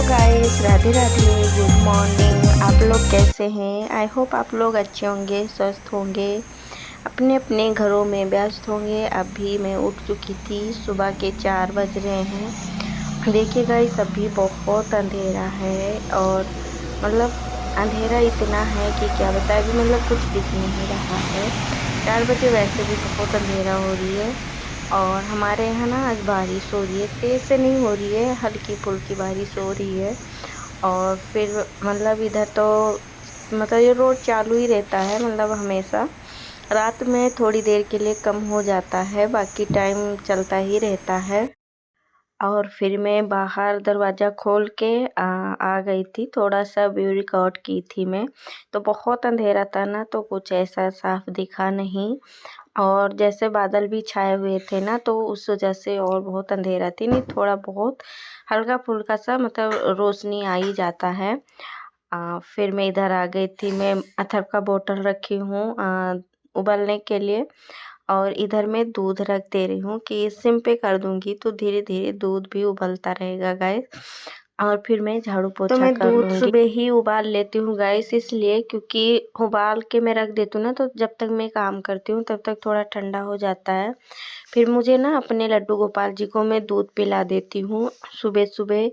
Guys, Radhe Radhe, good morning. आप लोग कैसे हैं? आई होप आप लोग अच्छे होंगे, स्वस्थ होंगे, अपने अपने घरों में व्यस्त होंगे। अभी मैं उठ चुकी थी, सुबह के 4 बज रहे हैं। देखिए गाइस, अभी बहुत अंधेरा है और मतलब अंधेरा इतना है कि क्या बताएं। अभी मतलब कुछ दिख नहीं रहा है। 4 बजे वैसे भी बहुत अंधेरा हो रही है। और हमारे यहाँ ना आज बारिश हो रही है, तेज़ से नहीं हो रही है, हल्की फुल्की बारिश हो रही है। और फिर मतलब इधर तो मतलब ये रोड चालू ही रहता है, मतलब हमेशा। रात में थोड़ी देर के लिए कम हो जाता है, बाकी टाइम चलता ही रहता है। और फिर मैं बाहर दरवाज़ा खोल के आ गई थी, थोड़ा सा व्यू रिकॉर्ड की थी मैं। तो बहुत अंधेरा था ना, तो कुछ ऐसा साफ दिखा नहीं। और जैसे बादल भी छाए हुए थे ना, तो उस वजह से और बहुत अंधेरा थी। नहीं, थोड़ा बहुत हल्का फुल्का सा मतलब रोशनी आ ही जाता है। फिर मैं इधर आ गई थी। मैं अथर्व का बोतल रखी हूँ उबलने के लिए। और इधर मैं दूध रख दे रही हूँ कि सिम पे कर दूंगी तो धीरे धीरे दूध भी उबलता रहेगा गाइस। और फिर मैं झाड़ू पोछा मैं कर दूंगी। सुबह ही उबाल लेती हूँ गाइस, इसलिए क्योंकि उबाल के मैं रख देती हूँ ना, तो जब तक मैं काम करती हूँ तब तक थोड़ा ठंडा हो जाता है। फिर मुझे ना अपने लड्डू गोपाल जी को मैं दूध पिला देती हूँ सुबह सुबह,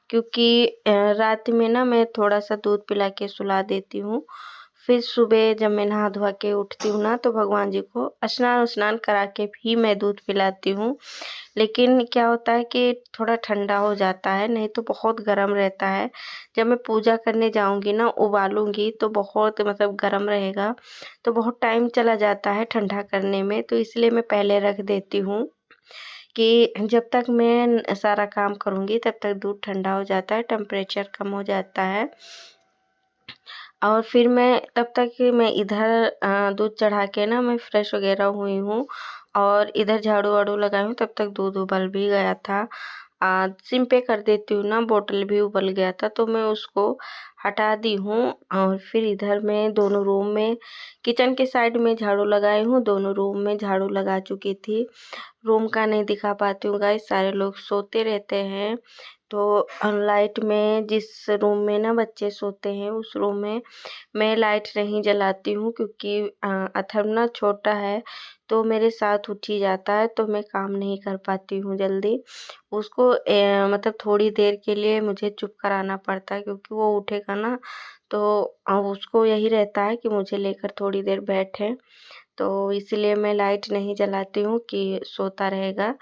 क्योंकि रात में ना मैं थोड़ा सा दूध पिला के सुला देती हूँ। फिर सुबह जब मैं नहा धोआ के उठती हूँ ना, तो भगवान जी को स्नान करा के भी मैं दूध पिलाती हूँ। लेकिन क्या होता है कि थोड़ा ठंडा हो जाता है, नहीं तो बहुत गर्म रहता है। जब मैं पूजा करने जाऊंगी ना, उबालूंगी तो बहुत मतलब गर्म रहेगा, तो बहुत टाइम चला जाता है ठंडा करने में। तो इसलिए मैं पहले रख देती हूँ कि जब तक मैं सारा काम करूँगी तब तक दूध ठंडा हो जाता है, टेम्परेचर कम हो जाता है। और फिर मैं तब तक मैं इधर दूध चढ़ा के ना मैं फ्रेश वगैरह हुई हूँ और इधर झाड़ू वाड़ू लगाई हूँ। तब तक दूध उबल भी गया था। सिम पे कर देती हूँ ना, बोतल भी उबल गया था, तो मैं उसको हटा दी हूँ। और फिर इधर मैं दोनों रूम में, किचन के साइड में झाड़ू लगाई हूँ, दोनों रूम में झाड़ू लगा चुकी थी। रूम का नहीं दिखा पाती हूँ गाइस, सारे लोग सोते रहते हैं। तो लाइट में जिस रूम में ना बच्चे सोते हैं, उस रूम में मैं लाइट नहीं जलाती हूँ, क्योंकि अथर्व ना छोटा है, तो मेरे साथ उठ ही जाता है, तो मैं काम नहीं कर पाती हूँ जल्दी। उसको मतलब थोड़ी देर के लिए मुझे चुप कराना पड़ता है, क्योंकि वो उठेगा ना, तो उसको यही रहता है कि मुझे लेकर थोड़ी देर बैठे। तो इसीलिए मैं लाइट नहीं जलाती हूँ कि सोता रहेगा,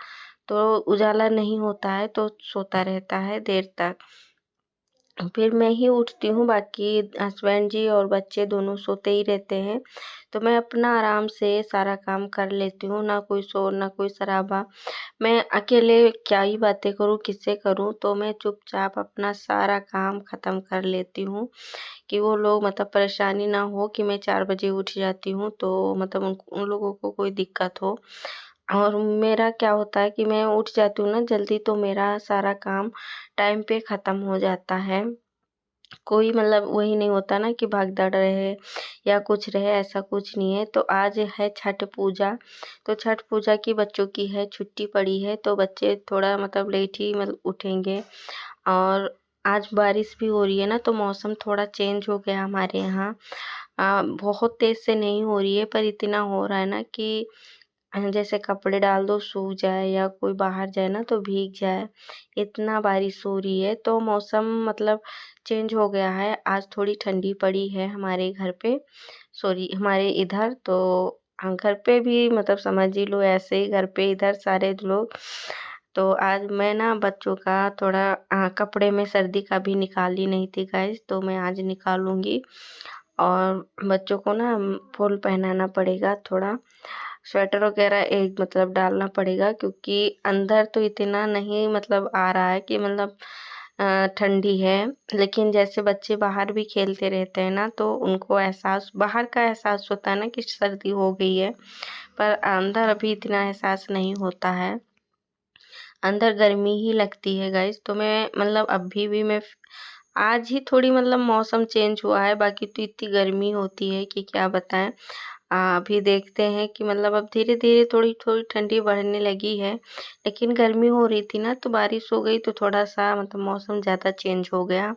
तो उजाला नहीं होता है, तो सोता रहता है देर तक। फिर मैं ही उठती हूँ, बाकी हस्बैंड जी और बच्चे दोनों सोते ही रहते हैं। तो मैं अपना आराम से सारा काम कर लेती हूँ, ना कोई शोर ना कोई शराबा। मैं अकेले क्या ही बातें करूँ, किससे करूँ, तो मैं चुपचाप अपना सारा काम ख़त्म कर लेती हूँ कि वो लोग मतलब परेशानी ना हो कि मैं 4 बजे उठ जाती हूँ, तो मतलब उन लोगों को कोई दिक्कत हो। और मेरा क्या होता है कि मैं उठ जाती हूँ ना जल्दी, तो मेरा सारा काम टाइम पे ख़त्म हो जाता है। कोई मतलब वही नहीं होता ना कि भागदौड़ रहे या कुछ रहे, ऐसा कुछ नहीं है। तो आज है छठ पूजा, तो छठ पूजा की बच्चों की है, छुट्टी पड़ी है, तो बच्चे थोड़ा मतलब लेट ही मतलब उठेंगे। और आज बारिश भी हो रही है ना, तो मौसम थोड़ा चेंज हो गया हमारे यहाँ। बहुत तेज़ से नहीं हो रही है, पर इतना हो रहा है ना कि जैसे कपड़े डाल दो सूख जाए, या कोई बाहर जाए ना तो भीग जाए, इतना बारिश हो रही है। तो मौसम मतलब चेंज हो गया है। आज थोड़ी ठंडी पड़ी है हमारे घर पे, सॉरी हमारे इधर। तो घर पे भी मतलब समझ ही लो, ऐसे ही घर पे इधर सारे लोग। तो आज मैं ना बच्चों का थोड़ा कपड़े में सर्दी का भी निकाली नहीं थी गाइस, तो मैं आज निकालूंगी। और बच्चों को ना फुल पहनाना पड़ेगा, थोड़ा स्वेटर वगैरह एक मतलब डालना पड़ेगा, क्योंकि अंदर तो इतना नहीं मतलब आ रहा है कि मतलब ठंडी है। लेकिन जैसे बच्चे बाहर भी खेलते रहते हैं ना, तो उनको एहसास, बाहर का एहसास होता है ना कि सर्दी हो गई है, पर अंदर अभी इतना एहसास नहीं होता है, अंदर गर्मी ही लगती है गाइस। तो मैं मतलब अभी भी मैं आज ही थोड़ी मतलब मौसम चेंज हुआ है, बाकी तो इतनी गर्मी होती है कि क्या बताएं। अभी देखते हैं कि मतलब अब धीरे धीरे थोड़ी थोड़ी ठंडी बढ़ने लगी है, लेकिन गर्मी हो रही थी ना तो बारिश हो गई तो थोड़ा सा मतलब मौसम ज़्यादा चेंज हो गया।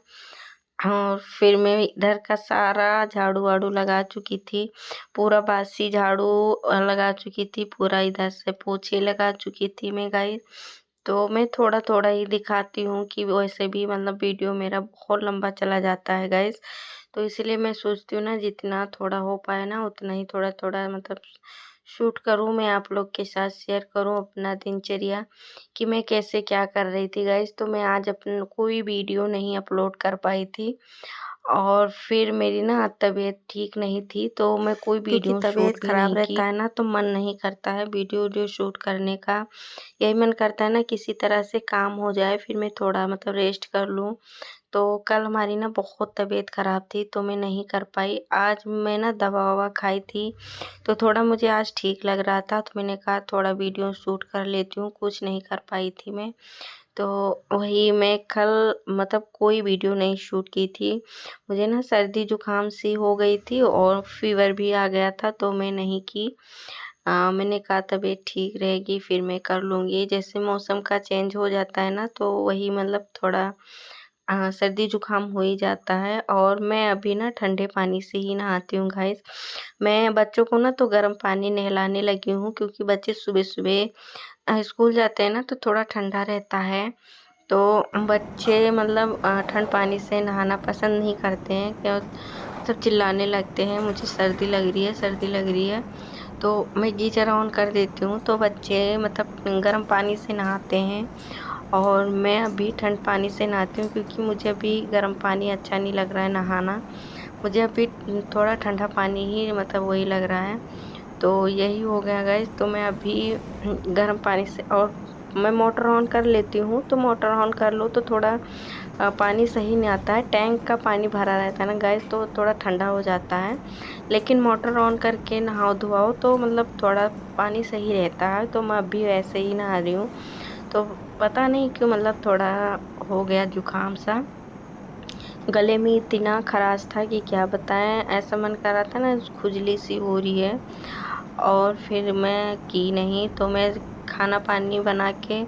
और फिर मैं इधर का सारा झाड़ू वाड़ू लगा चुकी थी, पूरा बासी झाड़ू लगा चुकी थी, पूरा इधर से पोछे लगा चुकी थी मैं गाइस। तो मैं थोड़ा थोड़ा ही दिखाती हूँ कि वैसे भी मतलब वीडियो मेरा बहुत लंबा चला जाता है गाइस। तो इसलिए मैं सोचती हूँ ना जितना थोड़ा हो पाए ना उतना ही थोड़ा थोड़ा मतलब शूट करूँ, मैं आप लोग के साथ शेयर करूँ अपना दिनचर्या कि मैं कैसे क्या कर रही थी गाइस। तो मैं आज अपन कोई वीडियो नहीं अपलोड कर पाई थी, और फिर मेरी ना तबीयत ठीक नहीं थी तो मैं कोई क्योंकि वीडियो तबीयत शूट भी खराब नहीं की। रहता है ना तो मन नहीं करता है वीडियो वीडियो शूट करने का, यही मन करता है ना किसी तरह से काम हो जाए फिर मैं थोड़ा मतलब रेस्ट कर लूँ। तो कल हमारी ना बहुत तबीयत ख़राब थी तो मैं नहीं कर पाई। आज मैं ना दवा ववा खाई थी तो थोड़ा मुझे आज ठीक लग रहा था, तो मैंने कहा थोड़ा वीडियो शूट कर लेती हूँ, कुछ नहीं कर पाई थी मैं। तो वही मैं कल मतलब कोई वीडियो नहीं शूट की थी, मुझे ना सर्दी जुकाम सी हो गई थी और फीवर भी आ गया था तो मैं नहीं की। मैंने कहा तबीयत ठीक रहेगी फिर मैं कर लूँगी, जैसे मौसम का चेंज हो जाता है ना तो वही मतलब थोड़ा सर्दी जुकाम हो ही जाता है। और मैं अभी ना ठंडे पानी से ही नहाती हूँ गाइस। मैं बच्चों को ना तो गर्म पानी नहलाने लगी हूँ क्योंकि बच्चे सुबह सुबह स्कूल जाते हैं ना तो थोड़ा ठंडा रहता है। तो बच्चे मतलब ठंड पानी से नहाना पसंद नहीं करते हैं, क्या सब चिल्लाने लगते हैं मुझे सर्दी लग रही है सर्दी लग रही है। तो मैं गीजर ऑन कर देती हूँ तो बच्चे मतलब गर्म पानी से नहाते हैं, और मैं अभी ठंड पानी से नहाती हूँ क्योंकि मुझे अभी गर्म पानी अच्छा नहीं लग रहा है नहाना। मुझे अभी थोड़ा ठंडा पानी ही मतलब वही लग रहा है। तो यही हो गया गाइस, तो मैं अभी गर्म पानी से, और मैं मोटर ऑन कर लेती हूँ तो मोटर ऑन कर लो तो थोड़ा पानी सही नहीं आता है, टैंक का पानी भरा रहता है ना गाइस तो थोड़ा ठंडा हो जाता है। लेकिन मोटर ऑन करके नहाओ धुआओ तो मतलब थोड़ा पानी सही रहता है, तो मैं अभी वैसे ही नहा रही हूँ। तो पता नहीं क्यों मतलब थोड़ा हो गया जुकाम सा, गले में इतना खराश था कि क्या बताएं, ऐसा मन कर रहा था ना खुजली सी हो रही है। और फिर मैं की नहीं, तो मैं खाना पानी बना के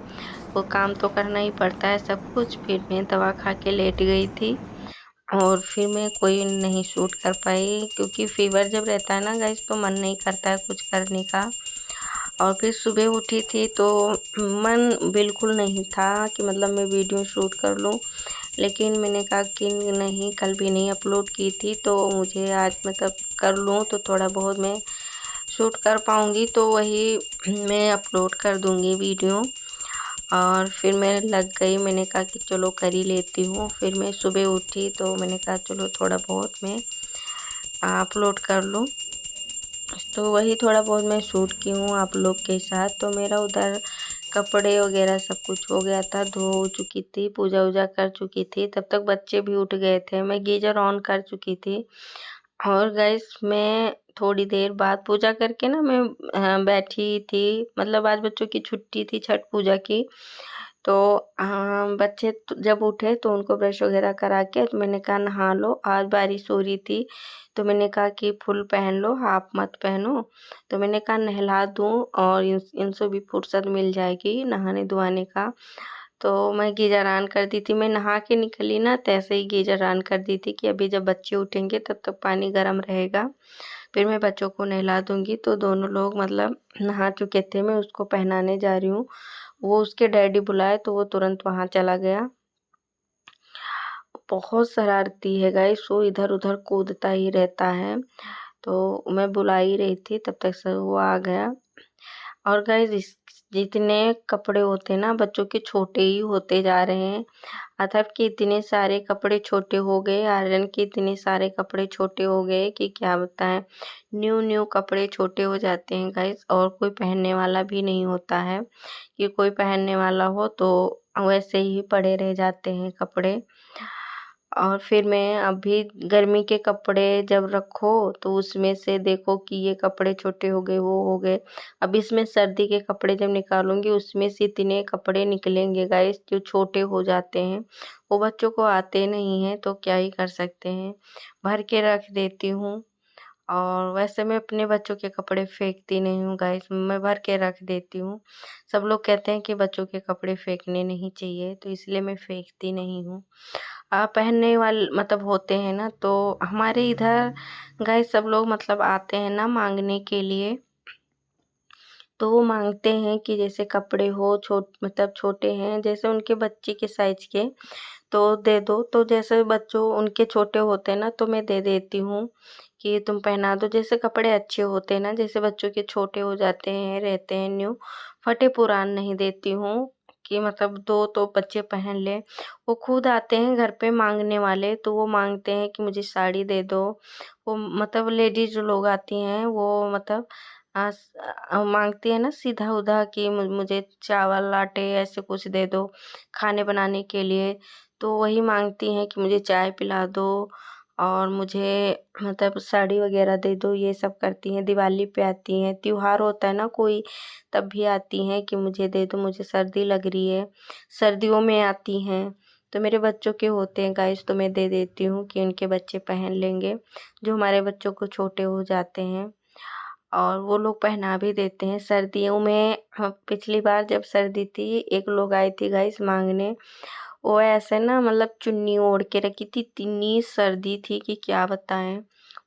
वो काम तो करना ही पड़ता है सब कुछ, फिर मैं दवा खा के लेट गई थी और फिर मैं कोई नहीं शूट कर पाई क्योंकि फीवर जब रहता है ना गाइस तो मन नहीं करता है कुछ करने का। और फिर सुबह उठी थी तो मन बिल्कुल नहीं था कि मतलब मैं वीडियो शूट कर लूँ, लेकिन मैंने कहा कि नहीं कल भी नहीं अपलोड की थी तो मुझे आज मतलब कर लूँ तो थोड़ा बहुत मैं शूट कर पाऊँगी, तो वही मैं अपलोड कर दूँगी वीडियो। और फिर मैं लग गई, मैंने कहा कि चलो कर ही लेती हूँ। फिर मैं सुबह उठी तो मैंने कहा चलो थोड़ा बहुत मैं अपलोड कर लूँ। तो वही थोड़ा बहुत मैं शूट की हूँ आप लोग के साथ। तो मेरा उधर कपड़े वगैरह सब कुछ हो गया था, धो चुकी थी, पूजा वूजा कर चुकी थी, तब तक बच्चे भी उठ गए थे, मैं गीजर ऑन कर चुकी थी। और गाइस मैं थोड़ी देर बाद पूजा करके ना मैं बैठी थी, मतलब आज बच्चों की छुट्टी थी छठ पूजा की। तो बच्चे जब उठे तो उनको ब्रश वगैरह करा के तो मैंने कहा नहा लो, आज बारिश हो रही थी तो मैंने कहा कि फुल पहन लो हाफ मत पहनो। तो मैंने कहा नहला दूँ और इनसे भी फुर्सत मिल जाएगी नहाने धुआने का। तो मैं गीजर ऑन कर दी थी, मैं नहा के निकली ना तैसे ही गीजर ऑन कर दी थी कि अभी जब बच्चे उठेंगे तब तक पानी गर्म रहेगा, फिर मैं बच्चों को नहला दूंगी। तो दोनों लोग मतलब नहा चुके थे, मैं उसको पहनाने जा रही हूँ, वो उसके डैडी बुलाए तो वो तुरंत वहाँ चला गया। बहुत शरारती है गाइस, वो इधर उधर कूदता ही रहता है। तो मैं बुला ही रही थी तब तक से वो आ गया। और गाइस जितने कपड़े होते हैं ना बच्चों के छोटे ही होते जा रहे हैं। अथर्व के इतने सारे कपड़े छोटे हो गए, आर्यन के इतने सारे कपड़े छोटे हो गए कि क्या बताएं। न्यू न्यू कपड़े छोटे हो जाते हैं गाइस, और कोई पहनने वाला भी नहीं होता है कि कोई पहनने वाला हो, तो वैसे ही पड़े रह जाते हैं कपड़े। और फिर मैं अभी गर्मी के कपड़े जब रखो तो उसमें से देखो कि ये कपड़े छोटे हो गए वो हो गए। अब इसमें सर्दी के कपड़े जब निकालूंगी उसमें से इतने कपड़े निकलेंगे गाइस जो छोटे हो जाते हैं, वो बच्चों को आते नहीं हैं तो क्या ही कर सकते हैं, भर के रख देती हूँ। और वैसे मैं अपने बच्चों के कपड़े फेंकती नहीं हूँ गाइस, मैं भर के रख देती हूँ। सब लोग कहते हैं कि बच्चों के कपड़े फेंकने नहीं चाहिए, तो इसलिए मैं फेंकती नहीं हूँ। पहनने वाले मतलब होते हैं ना, तो हमारे इधर गाइस सब लोग मतलब आते हैं ना मांगने के लिए, तो वो मांगते हैं कि जैसे कपड़े हो मतलब छोटे हैं जैसे उनके बच्चे के साइज के, तो दे दो। तो जैसे बच्चों उनके छोटे होते हैं ना, तो मैं दे देती हूँ कि तुम पहना दो। जैसे कपड़े अच्छे होते हैं ना, जैसे बच्चों के छोटे हो जाते हैं, रहते हैं न्यू, फटे पुरान नहीं देती हूँ कि मतलब दो तो बच्चे पहन ले। वो खुद आते हैं घर पे मांगने वाले, तो वो मांगते हैं कि मुझे साड़ी दे दो। वो मतलब लेडीज जो लोग आती हैं वो मतलब मांगती है ना सीधा उधा कि मुझे चावल आटे ऐसे कुछ दे दो खाने बनाने के लिए। तो वही मांगती हैं कि मुझे चाय पिला दो और मुझे मतलब साड़ी वगैरह दे दो, ये सब करती हैं। दिवाली पे आती हैं, त्योहार होता है ना कोई, तब भी आती हैं कि मुझे दे दो, मुझे सर्दी लग रही है। सर्दियों में आती हैं, तो मेरे बच्चों के होते हैं गाइस, तो मैं दे देती हूँ कि उनके बच्चे पहन लेंगे, जो हमारे बच्चों को छोटे हो जाते हैं। और वो लोग पहना भी देते हैं सर्दियों में। पिछली बार जब सर्दी थी, एक लोग आई थी गाइस मांगने, वो ऐसे ना मतलब चुन्नी ओढ़ के रखी थी, इतनी सर्दी थी कि क्या बताएं।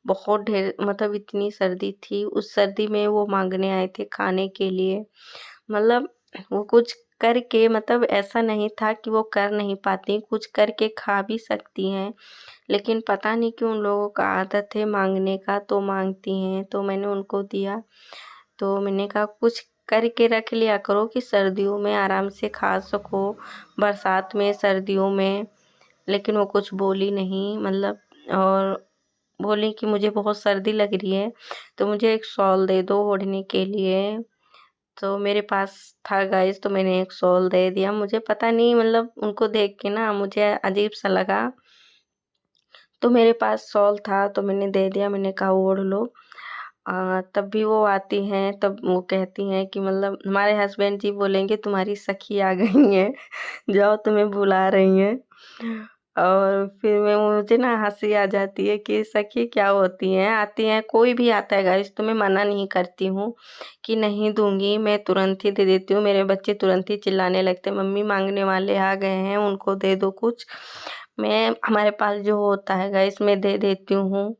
बहुत ढेर मतलब इतनी सर्दी थी, उस सर्दी में वो मांगने आए थे खाने के लिए। मतलब वो कुछ करके मतलब ऐसा नहीं था कि वो कर नहीं पाती, कुछ करके खा भी सकती हैं, लेकिन पता नहीं क्यों उन लोगों का आदत है मांगने का, तो मांगती हैं। तो मैंने उनको दिया, तो मैंने कहा कुछ करके रख लिया करो कि सर्दियों में आराम से खा सको, बरसात में सर्दियों में। लेकिन वो कुछ बोली नहीं मतलब, और बोली कि मुझे बहुत सर्दी लग रही है, तो मुझे एक शॉल दे दो ओढ़ने के लिए। तो मेरे पास था गाइस, तो मैंने एक शॉल दे दिया। मुझे पता नहीं मतलब उनको देख के ना मुझे अजीब सा लगा, तो मेरे पास शॉल था तो मैंने दे दिया, मैंने कहा ओढ़ लो। तब भी वो आती हैं, तब वो कहती हैं कि मतलब हमारे हस्बैंड जी बोलेंगे तुम्हारी सखी आ गई है, जाओ तुम्हें बुला रही हैं। और फिर मैं मुझे ना हंसी आ जाती है कि सखी क्या होती हैं, आती हैं कोई भी आता है गाइस, तो मैं मना नहीं करती हूँ कि नहीं दूंगी, मैं तुरंत ही दे देती हूँ। मेरे बच्चे तुरंत ही चिल्लाने लगते हैं, मम्मी मांगने वाले आ गए हैं, उनको दे दो कुछ। मैं हमारे पास जो होता है गाइस मैं दे देती हूँ।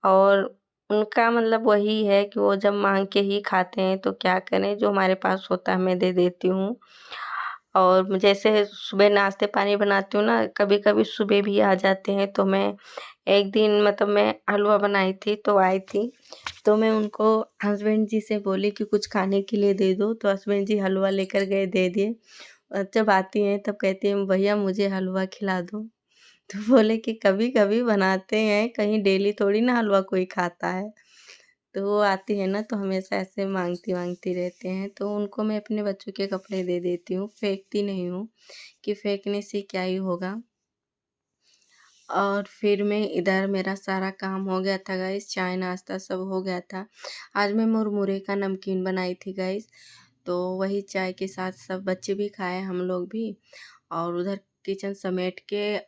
और उनका मतलब वही है कि वो जब मांग के ही खाते हैं, तो क्या करें, जो हमारे पास होता है मैं दे देती हूँ। और जैसे सुबह नाश्ते पानी बनाती हूँ ना, कभी कभी सुबह भी आ जाते हैं, तो मैं एक दिन मतलब मैं हलवा बनाई थी, तो आई थी, तो मैं उनको हस्बैंड जी से बोली कि कुछ खाने के लिए दे दो, तो हस्बैंड जी हलवा लेकर गए, दे दिए। और जब आती हैं तब कहती हैं भैया मुझे हलवा खिला दो। तो बोले कि कभी कभी बनाते हैं, कहीं डेली थोड़ी ना हलवा कोई खाता है। तो वो आती है ना, तो हमेशा ऐसे मांगती मांगती रहते हैं, तो उनको मैं अपने बच्चों के कपड़े दे देती हूँ, फेंकती नहीं हूँ कि फेंकने से क्या ही होगा। और फिर मैं इधर मेरा सारा काम हो गया था गाइस, चाय नाश्ता सब हो गया था। आज मैं मुरमुरे का नमकीन बनाई थी गाइस, तो वही चाय के साथ सब बच्चे भी खाए, हम लोग भी। और उधर किचन समेट के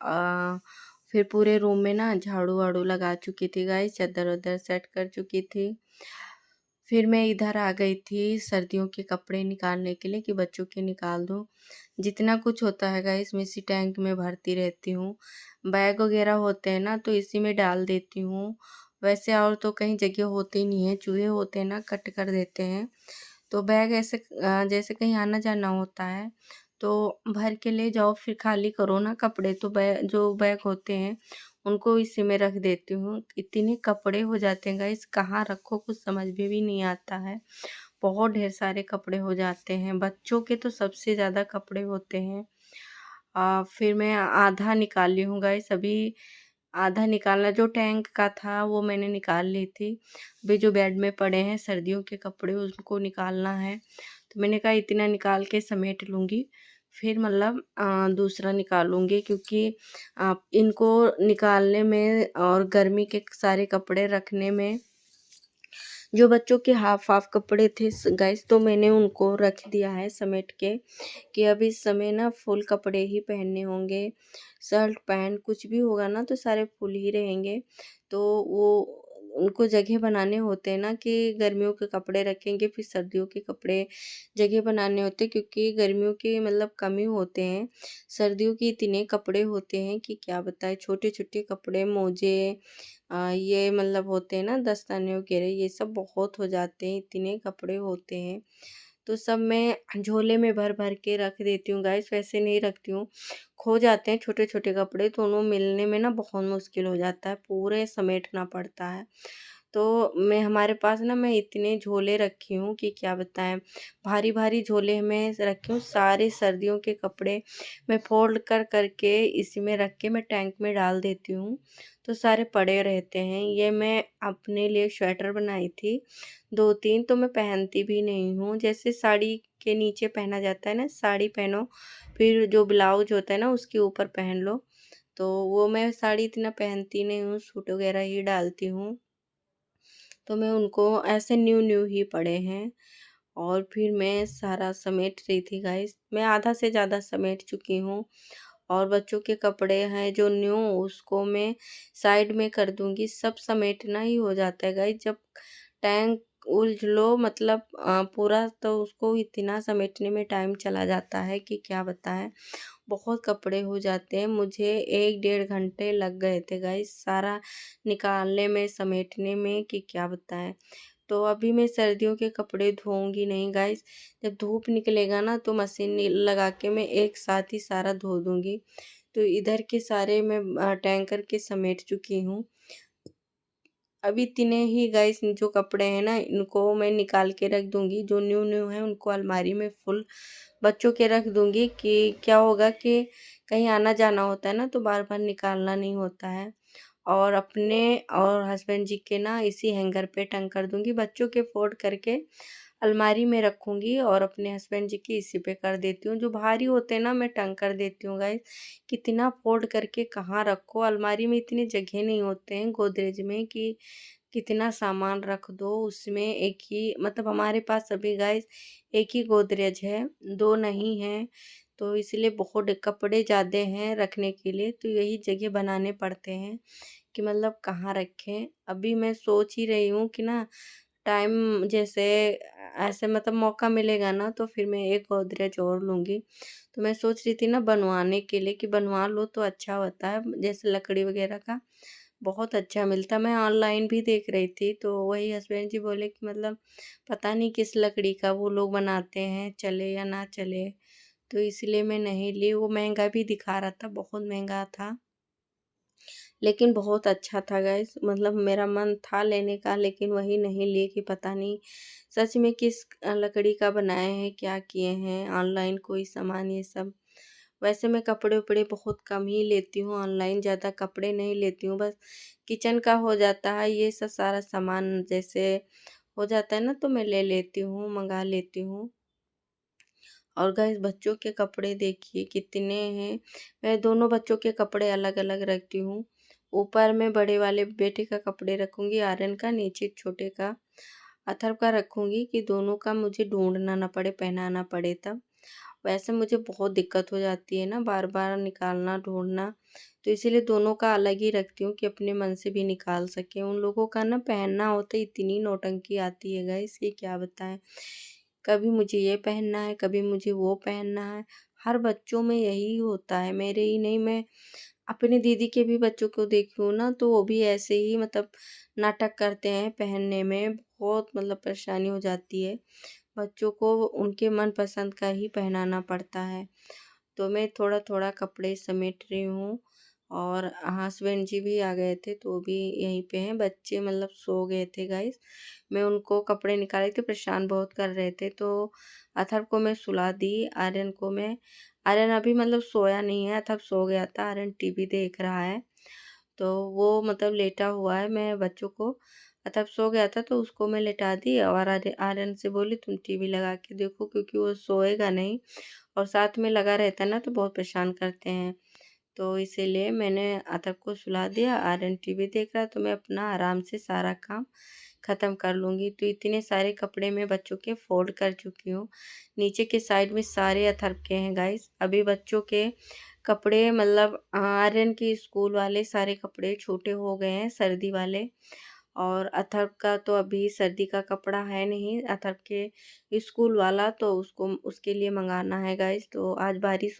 फिर पूरे रूम में ना झाड़ू वाड़ू लगा चुकी थी गाइस, चादर वादर सेट कर चुकी थी। फिर मैं इधर आ गई थी सर्दियों के कपड़े निकालने के लिए कि बच्चों के निकाल दूँ। जितना कुछ होता है गाइस मैं इसी टैंक में भरती रहती हूँ। बैग वगैरह होते हैं ना, तो इसी में डाल देती हूँ। वैसे और तो कहीं जगह होती नहीं है, चूहे होते हैं ना कट कर देते हैं। तो बैग ऐसे जैसे कहीं आना जाना होता है, तो भर के ले जाओ, फिर खाली करो ना कपड़े, तो जो बैग होते हैं उनको इसी में रख देती हूँ। इतने कपड़े हो जाते हैं गाइस, कहाँ रखो कुछ समझ में भी नहीं आता है। बहुत ढेर सारे कपड़े हो जाते हैं, बच्चों के तो सबसे ज़्यादा कपड़े होते हैं। फिर मैं आधा निकाली हूँ गाइस, अभी आधा निकालना, जो टैंक का था वो मैंने निकाल ली थी। अभी जो बेड में पड़े हैं सर्दियों के कपड़े उनको निकालना है, तो मैंने कहा इतना निकाल के समेट लूँगी, फिर मतलब दूसरा निकालूँगी, क्योंकि इनको निकालने में और गर्मी के सारे कपड़े रखने में, जो बच्चों के हाफ हाफ कपड़े थे गाइस, तो मैंने उनको रख दिया है समेट के कि अब इस समय ना फुल कपड़े ही पहनने होंगे। शर्ट पैंट कुछ भी होगा ना, तो सारे फुल ही रहेंगे। तो वो उनको जगह बनाने होते हैं ना कि गर्मियों के कपड़े रखेंगे, फिर सर्दियों के कपड़े जगह बनाने होते हैं, क्योंकि गर्मियों के मतलब कम ही होते हैं, सर्दियों के इतने कपड़े होते हैं कि क्या बताएं। छोटे छोटे कपड़े, मोजे, ये मतलब होते हैं ना, दस्ताने वगैरह, ये सब बहुत हो जाते हैं, इतने कपड़े होते हैं। तो सब मैं झोले में भर भर के रख देती हूँ गाइस, वैसे नहीं रखती हूँ, खो जाते हैं छोटे छोटे कपड़े, तो उन्हें मिलने में ना बहुत मुश्किल हो जाता है, पूरे समेटना पड़ता है। तो मैं हमारे पास ना मैं इतने झोले रखी हूँ कि क्या बताएं, भारी भारी झोले में रखी हूँ, सारे सर्दियों के कपड़े मैं फोल्ड कर करके इसी में रख के मैं टैंक में डाल देती हूँ, तो सारे पड़े रहते हैं। ये मैं अपने लिए स्वेटर बनाई थी 2-3, तो मैं पहनती भी नहीं हूँ, जैसे साड़ी के नीचे पहना जाता है ना, साड़ी पहनो फिर जो ब्लाउज होता है ना उसके ऊपर पहन लो, तो वो मैं साड़ी इतना पहनती नहीं हूँ, सूट वगैरह ही डालती हूँ, तो मैं उनको ऐसे न्यू न्यू ही पड़े हैं। और फिर मैं सारा समेट रही थी गाइस, मैं आधा से ज़्यादा समेट चुकी हूँ। और बच्चों के कपड़े हैं जो न्यू, उसको मैं साइड में कर दूंगी, सब समेटना ही हो जाता है गाइस। जब टैंक उलझ लो मतलब पूरा, तो उसको इतना समेटने में टाइम चला जाता है कि क्या बताएं, बहुत कपड़े हो जाते हैं। मुझे 1-1.5 घंटे लग गए थे गाइस सारा निकालने में, समेटने में, कि क्या बताएं। तो अभी मैं सर्दियों के कपड़े धोऊंगी नहीं गाइस, जब धूप निकलेगा ना तो मशीन लगा के मैं एक साथ ही सारा धो दूंगी। तो इधर के सारे मैं टैंकर के समेट चुकी हूँ। अभी इतने ही गाइस जो कपड़े हैं ना, इनको मैं निकाल के रख दूंगी, जो न्यू न्यू है उनको अलमारी में फुल बच्चों के रख दूंगी, कि क्या होगा कि कहीं आना जाना होता है ना तो बार बार निकालना नहीं होता है। और अपने और हस्बैंड जी के ना इसी हैंगर पे टंग कर दूंगी, बच्चों के फोल्ड करके अलमारी में रखूंगी, और अपने हस्बैंड जी की इसी पे कर देती हूँ। जो भारी होते हैं ना मैं टंग कर देती हूँ गाइस, कितना फोल्ड करके कहाँ रखो, अलमारी में इतनी जगह नहीं होते हैं गोदरेज में कि कितना सामान रख दो उसमें। एक ही मतलब हमारे पास अभी गाइस एक ही गोदरेज है, दो नहीं है, तो इसलिए बहुत कपड़े ज़्यादा हैं रखने के लिए, तो यही जगह बनाने पड़ते हैं कि मतलब कहाँ रखें। अभी मैं सोच ही रही हूँ कि ना टाइम जैसे ऐसे मतलब मौका मिलेगा ना तो फिर मैं एक गोदरेज और लूँगी। तो मैं सोच रही थी ना बनवाने के लिए, कि बनवा लो तो अच्छा होता है, जैसे लकड़ी वगैरह का बहुत अच्छा मिलता। मैं ऑनलाइन भी देख रही थी, तो वही हस्बैंड जी बोले कि मतलब पता नहीं किस लकड़ी का वो लोग बनाते हैं, चले या ना चले, तो इसलिए मैं नहीं ली। वो महंगा भी दिखा रहा था, बहुत महंगा था, लेकिन बहुत अच्छा था गाइस, मतलब मेरा मन था लेने का, लेकिन वही नहीं लिए कि पता नहीं सच में किस लकड़ी का बनाए हैं, क्या किए हैं, ऑनलाइन कोई सामान ये सब। वैसे मैं कपड़े उपड़े बहुत कम ही लेती हूँ ऑनलाइन, ज़्यादा कपड़े नहीं लेती हूँ, बस किचन का हो जाता है ये सब सारा सामान जैसे हो जाता है ना तो मैं ले लेती हूँ, मंगा लेती हूँ। और गाइस बच्चों के कपड़े देखिए कितने हैं, मैं दोनों बच्चों के कपड़े अलग अलग रखती हूँ। ऊपर में बड़े वाले बेटे का कपड़े रखूंगी आर्यन का, नीचे छोटे का अथर्व का रखूंगी, कि दोनों का मुझे ढूंढना ना पड़े, पहनाना पड़े तब। वैसे मुझे बहुत दिक्कत हो जाती है ना बार बार निकालना ढूंढना, तो इसीलिए दोनों का अलग ही रखती हूँ कि अपने मन से भी निकाल सके। उन लोगों का ना पहनना होता है, इतनी नौटंकी आती है गाइस ये क्या बताएं, कभी मुझे ये पहनना है, कभी मुझे वो पहनना है। हर बच्चों में यही होता है, मेरे ही नहीं, मैं अपनी दीदी के भी बच्चों को देखी हूँ ना, तो वो भी ऐसे ही मतलब नाटक करते हैं पहनने में, बहुत मतलब परेशानी हो जाती है। बच्चों को उनके मनपसंद का ही पहनाना पड़ता है। तो मैं थोड़ा थोड़ा कपड़े समेट रही हूँ। और हस्बैंड जी भी आ गए थे, तो वो भी यहीं पे हैं, बच्चे मतलब सो गए थे गाइस, मैं उनको कपड़े निकाल रही थी, परेशान बहुत कर रहे थे, तो अथर्व को मैं सुला दी, आर्यन को मैं, आर्यन अभी मतलब सोया नहीं है, अथर्व सो गया था, आर्यन टीवी देख रहा है, तो वो मतलब लेटा हुआ है। मैं बच्चों को, अथर्व सो गया था तो उसको मैं लेटा दी, और आर्यन से बोली तुम टीवी लगा के देखो, क्योंकि वो सोएगा नहीं, और साथ में लगा रहता है ना तो बहुत परेशान करते हैं, तो इसीलिए मैंने अतक को सुला दिया। आर्यन टीवी देख रहा है, तो मैं अपना आराम से सारा काम ख़त्म कर लूँगी। तो इतने सारे कपड़े मैं बच्चों के फोल्ड कर चुकी हूँ, नीचे के साइड में सारे अथर्व के हैं गाइस। अभी बच्चों के कपड़े मतलब आर्यन के स्कूल वाले सारे कपड़े छोटे हो गए हैं, सर्दी वाले, और अथर्व का तो अभी सर्दी का कपड़ा है नहीं, अथर्व के स्कूल वाला, तो उसको उसके लिए मंगाना है गाइस। तो आज बारिश